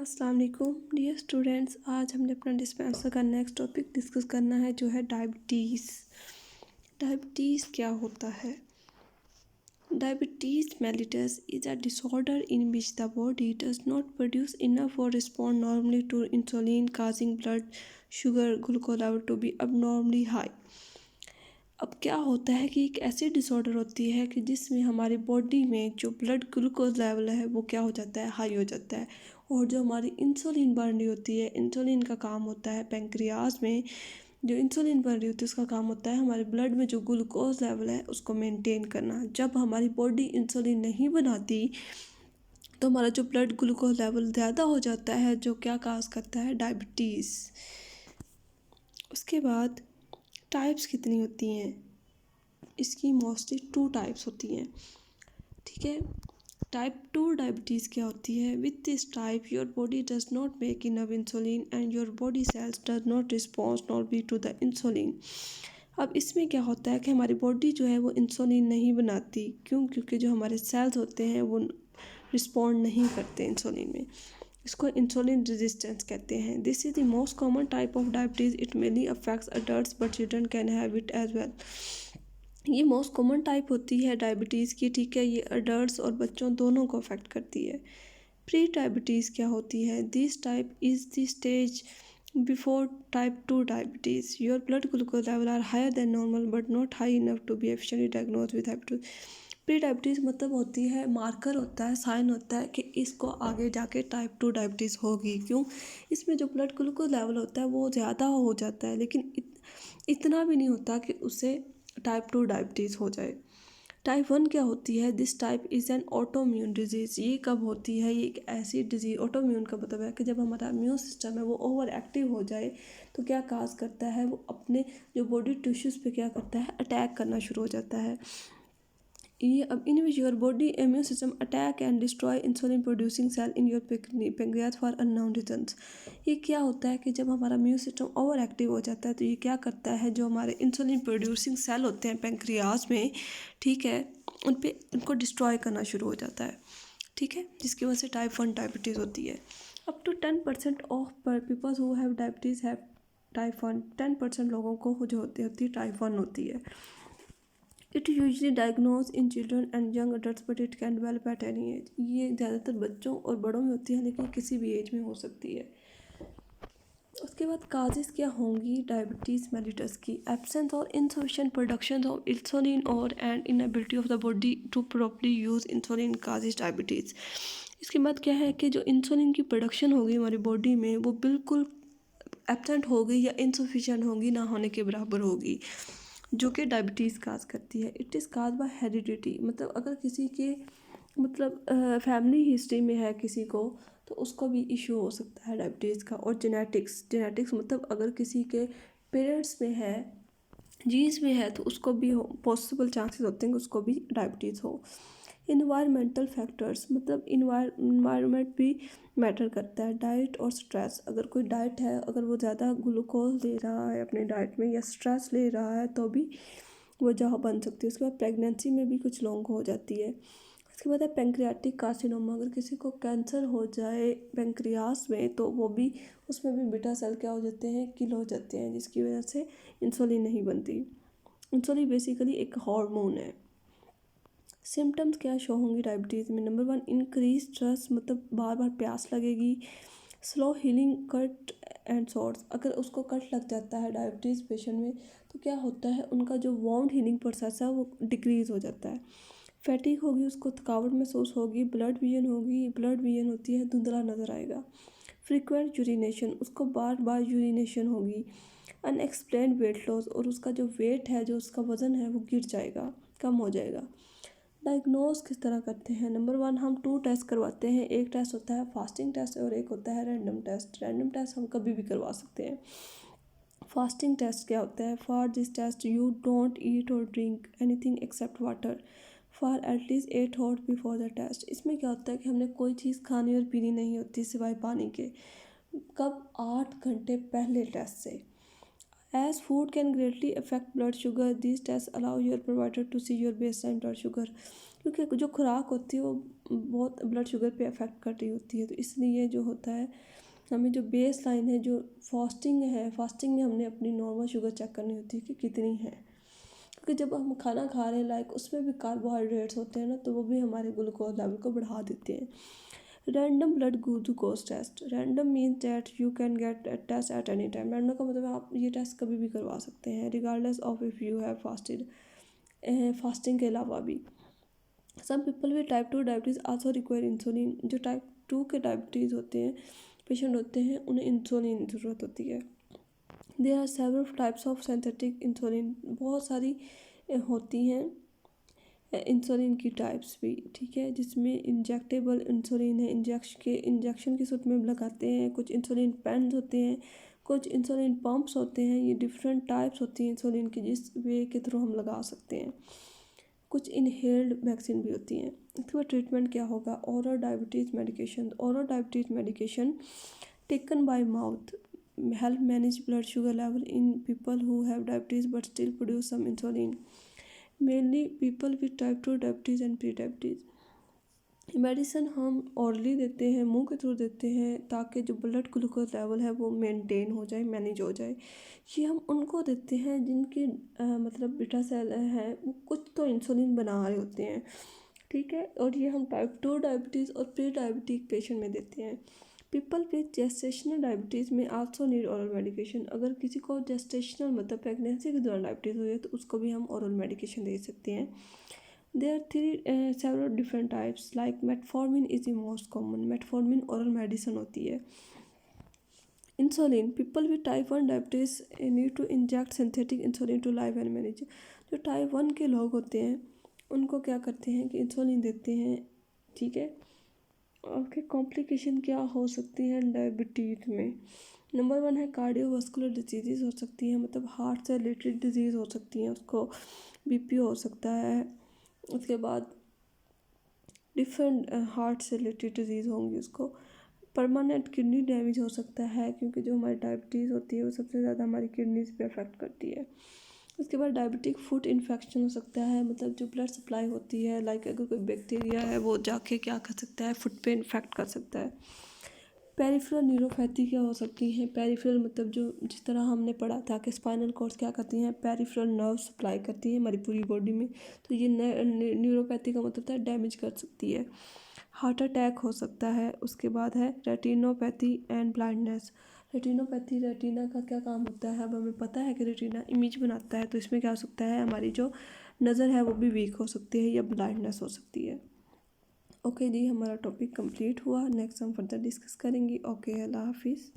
अस्सलाम वालेकुम dear students. आज हमने अपना डिस्पेंसर का नेक्स्ट टॉपिक डिस्कस करना है जो है डायबिटीज़। डायबिटीज़ क्या होता है? Diabetes mellitus is a disorder in which the body does not produce enough और respond normally to insulin causing blood sugar glucose level to be abnormally high. अब क्या होता है कि एक ऐसी डिसऑर्डर होती है कि जिसमें हमारी बॉडी में जो ब्लड ग्लूकोज लेवल है वो क्या हो जाता है, हाई हो जाता है। और जो हमारी इंसुलिन बन रही होती है, इंसुलिन का काम होता है पेंक्रियाज में जो इंसुलिन बन रही होती है उसका काम होता है हमारे ब्लड में जो ग्लूकोज लेवल है उसको मेंटेन करना। जब हमारी बॉडी इंसुलिन नहीं बनाती तो हमारा जो ब्लड ग्लूकोज लेवल ज़्यादा हो जाता है जो क्या काज करता है, डायबिटीज़। उसके बाद टाइप्स कितनी होती हैं? इसकी मोस्टली 2 टाइप्स होती हैं, ठीक है। टाइप 2 डायबिटीज़ क्या होती है? With this type your body does not make enough insulin and your body cells does not respond normally to the insulin. अब इसमें क्या होता है कि हमारी बॉडी जो है वो इंसुलिन नहीं बनाती। क्यों? क्योंकि जो हमारे सेल्स होते हैं वो रिस्पॉन्ड नहीं करते इंसुलिन में। इसको इंसुलिन रेजिस्टेंस कहते हैं। This is the most common type of diabetes. It mainly affects adults but children can have it as well. ये मोस्ट कॉमन टाइप होती है डायबिटीज़ की, ठीक है। ये अडल्ट्स और बच्चों दोनों को अफेक्ट करती है। प्री डायबिटीज़ क्या होती है? This type is the stage before type 2 diabetes. Your blood glucose level are higher than normal but not high enough to be efficiently diagnose with diabetes. Pre diabetes मतलब होती है, marker होता है, sign होता है कि इसको आगे जाके टाइप 2 डायबिटीज़ होगी। क्यों? इसमें जो ब्लड ग्लूकोज लेवल होता है वो ज़्यादा हो जाता है, लेकिन इतना भी नहीं होता कि उससे टाइप 2 डायबिटीज़ हो जाए। टाइप 1 क्या होती है? This type is an autoimmune disease. ये कब होती है? ये एक ऐसी डिजीज़, ऑटोम्यून का मतलब है कि जब हमारा इम्यून सिस्टम है वो ओवर एक्टिव हो जाए तो क्या काज करता है, वो अपने जो बॉडी टिश्यूज़ पे क्या करता है, अटैक करना शुरू हो जाता है। ये अब in which your body immune system attack and destroy insulin producing cell in your pancreas for unknown reasons. ये क्या होता है कि जब हमारा इम्यून सिस्टम ओवर एक्टिव हो जाता है तो ये क्या करता है, जो हमारे इंसुलिन प्रोड्यूसिंग सेल होते हैं पेंक्रियाज में, ठीक है, उनको डिस्ट्रॉय करना शुरू हो जाता है, ठीक है, जिसकी वजह से टाइप 1 डायबिटीज़ होती है। Up to 10% of peoples who have diabetes have type 1। 10% लोगों को जो होती है टाइप 1 होती है। It usually diagnose in children and young adults but it can develop at any as. ये ज़्यादातर बच्चों और बड़ों में होती है लेकिन किसी भी एज में हो सकती है। उसके बाद काजेस क्या होंगी डायबिटीज़ मेलिटस की? एब्सेंस और इनसफिशिएंट प्रोडक्शन ऑफ इंसुलिन और and inability of the body to properly use insulin causes diabetes. इसके बाद क्या है कि जो इंसुलिन की प्रोडक्शन होगी हमारी बॉडी में वो बिल्कुल एब्सेंट होगी या इनसफिशिएंट होगी, ना होने के बराबर होगी, जो कि डायबिटीज़ काज करती है। It is cause by heredity. मतलब अगर किसी के फैमिली हिस्ट्री में है किसी को तो उसको भी इशू हो सकता है डायबिटीज़ का। और जेनेटिक्स मतलब अगर किसी के पेरेंट्स में है, जीन्स में है, तो उसको भी पॉसिबल चांसेस होते हैं कि उसको भी डायबिटीज़ हो। इन्वायरमेंटल फैक्टर्स मतलब इन्वायरमेंट भी मैटर करता है। डाइट और स्ट्रेस, अगर कोई डाइट है, अगर वो ज़्यादा ग्लूकोज ले रहा है अपने डाइट में या स्ट्रेस ले रहा है तो भी वजह बन सकती है। उसके बाद प्रेगनेंसी में भी कुछ लोगों को हो जाती है। उसके बाद है पेंक्रियाटिक कार्सिनोमा। अगर किसी को कैंसर हो जाए पेंक्रियास में तो वो भी, उसमें भी बीटा सेल क्या हो जाते हैं, किल हो जाते हैं, जिसकी वजह से इंसुलिन नहीं बनती। इंसुलिन बेसिकली एक हार्मोन है। सिम्टम्स क्या शो होंगी डायबिटीज़ में? नंबर 1 इंक्रीज स्ट्रेस, मतलब बार बार प्यास लगेगी। Slow healing cut and swords, अगर उसको कट लग जाता है डायबिटीज़ पेशेंट में तो क्या होता है, उनका जो वाउंड हीलिंग प्रोसेस है वो डिक्रीज़ हो जाता है। फैटिक होगी, उसको थकावट महसूस होगी। ब्लड विजन होती है, धुंधला नज़र आएगा। फ्रीक्वेंट यूरिनेशन, उसको बार बार यूरिनेशन होगी। अनएक्सप्लेन्ड वेट लॉस, और उसका जो वेट है, जो उसका वज़न है वो गिर जाएगा, कम हो जाएगा। डायग्नोज किस तरह करते हैं? नंबर 1 हम 2 टेस्ट करवाते हैं। एक टेस्ट होता है फास्टिंग टेस्ट और एक होता है रैंडम टेस्ट। रैंडम टेस्ट हम कभी भी करवा सकते हैं। फास्टिंग टेस्ट क्या होता है? For this test you don't eat और drink anything except water for at least 8 hours before the test. इसमें क्या होता है कि हमने कोई चीज़ खानी और पीनी नहीं होती सिवाय पानी के। कब? 8 घंटे पहले टेस्ट से। As food can greatly affect blood sugar, these tests allow your provider to see your baseline blood sugar. क्योंकि जो खुराक होती है वो बहुत ब्लड शुगर पे अफेक्ट कर रही होती है। तो इसलिए जो होता है, हमें जो बेस लाइन है, जो फास्टिंग में हमने अपनी नॉर्मल शुगर चेक करनी होती है कि कितनी है। क्योंकि जब हम खाना खा रहे हैं लाइक उसमें भी कार्बोहाइड्रेट्स होते हैं ना, तो वो भी हमारे ग्लूकोज लेवल को बढ़ा देते हैं। Random blood glucose test, random mean that you can get test at any time. Random का मतलब आप ये टेस्ट कभी भी करवा सकते हैं, regardless of if you have fasted. Fasting के अलावा भी some people with type 2 diabetes also require insulin. जो टाइप 2 के डायबिटीज़ होते हैं, पेशेंट होते हैं, उन्हें इंसुलिन की ज़रूरत होती है। There are several types of synthetic insulin, बहुत सारी होती हैं इंसुलिन की टाइप्स भी, ठीक है, जिसमें इंजेक्टेबल इंसुलिन है, इंजेक्शन की सूरत में लगाते हैं, कुछ इंसुलिन पेन्स होते हैं, कुछ इंसुलिन पंप्स होते हैं। ये डिफरेंट टाइप्स होती हैं इंसुलिन की, जिस वे के थ्रू हम लगा सकते हैं। कुछ इनहेल्ड वैक्सीन भी होती हैं। इसके बाद ट्रीटमेंट क्या होगा, oral diabetes medication taken by mouth help manage blood sugar level in people who have diabetes but still produce some insulin, mainly people with type 2 diabetes and pre diabetes. Medicine हम orally देते हैं, मुंह के through देते हैं, ताकि जो blood glucose level है वो मेंटेन हो जाए, मैनेज हो जाए। ये हम उनको देते हैं जिनकी मतलब बीटा सेल है, वो कुछ तो इंसुलिन बना रहे होते हैं, ठीक है। और ये हम टाइप 2 डायबिटीज़ और प्री डायबिटिक पेशेंट में देते हैं। पीपल विद जेस्टेशनल डायबिटीज़ में आल्सो नीड ओरल मेडिकेशन। अगर किसी को जेस्टेशनल मतलब प्रेगनेंसी के दौरान डायबिटीज़ हुई है तो उसको भी हम ओरल मेडिकेशन दे सकते हैं। There are three several different types like metformin is the most common. Metformin oral medicine होती है। Insulin, people with type 1 diabetes need to inject synthetic insulin to live and manage. जो type 1 के लोग होते हैं उनको क्या करते हैं कि इंसुलिन देते हैं, ठीक है। आपके कॉम्प्लिकेशन क्या हो सकती हैं डायबिटीज़ में। नंबर 1 है कार्डियोवास्कुलर डिजीज़ हो सकती है, मतलब हार्ट से रिलेटेड डिजीज़ हो सकती हैं, उसको बीपी हो सकता है। उसके बाद डिफरेंट हार्ट से रिलेटेड डिजीज़ होंगी उसको। परमानेंट किडनी डैमेज हो सकता है, क्योंकि जो हमारी डायबिटीज़ होती है वो सबसे ज़्यादा हमारी किडनीज पे अफेक्ट करती है। उसके बाद डायबिटिक फुट इन्फेक्शन हो सकता है, मतलब जो ब्लड सप्लाई होती है, लाइक अगर कोई बैक्टीरिया है वो जाके क्या कर सकता है, फुट पे इन्फेक्ट कर सकता है। पेरिफेरल न्यूरोपैथी क्या हो सकती है, पेरिफेरल मतलब जो जिस तरह हमने पढ़ा था कि स्पाइनल कॉर्ड क्या करती हैं, पेरिफेरल नर्व सप्लाई करती है हमारी पूरी बॉडी में, तो ये न्यूरोपैथी का मतलब था डैमेज कर सकती है। हार्ट अटैक हो सकता है। उसके बाद है रेटिनोपैथी एंड ब्लाइंडनेस। रेटिना का क्या काम होता है, अब हमें पता है कि रेटिना इमेज बनाता है, तो इसमें क्या हो सकता है, हमारी जो नज़र है वो भी वीक हो सकती है या ब्लाइंडनेस हो सकती है। ओके जी, हमारा टॉपिक कंप्लीट हुआ। नेक्स्ट हम फर्दर डिस्कस करेंगे। ओके, अल्लाह हाफिज़।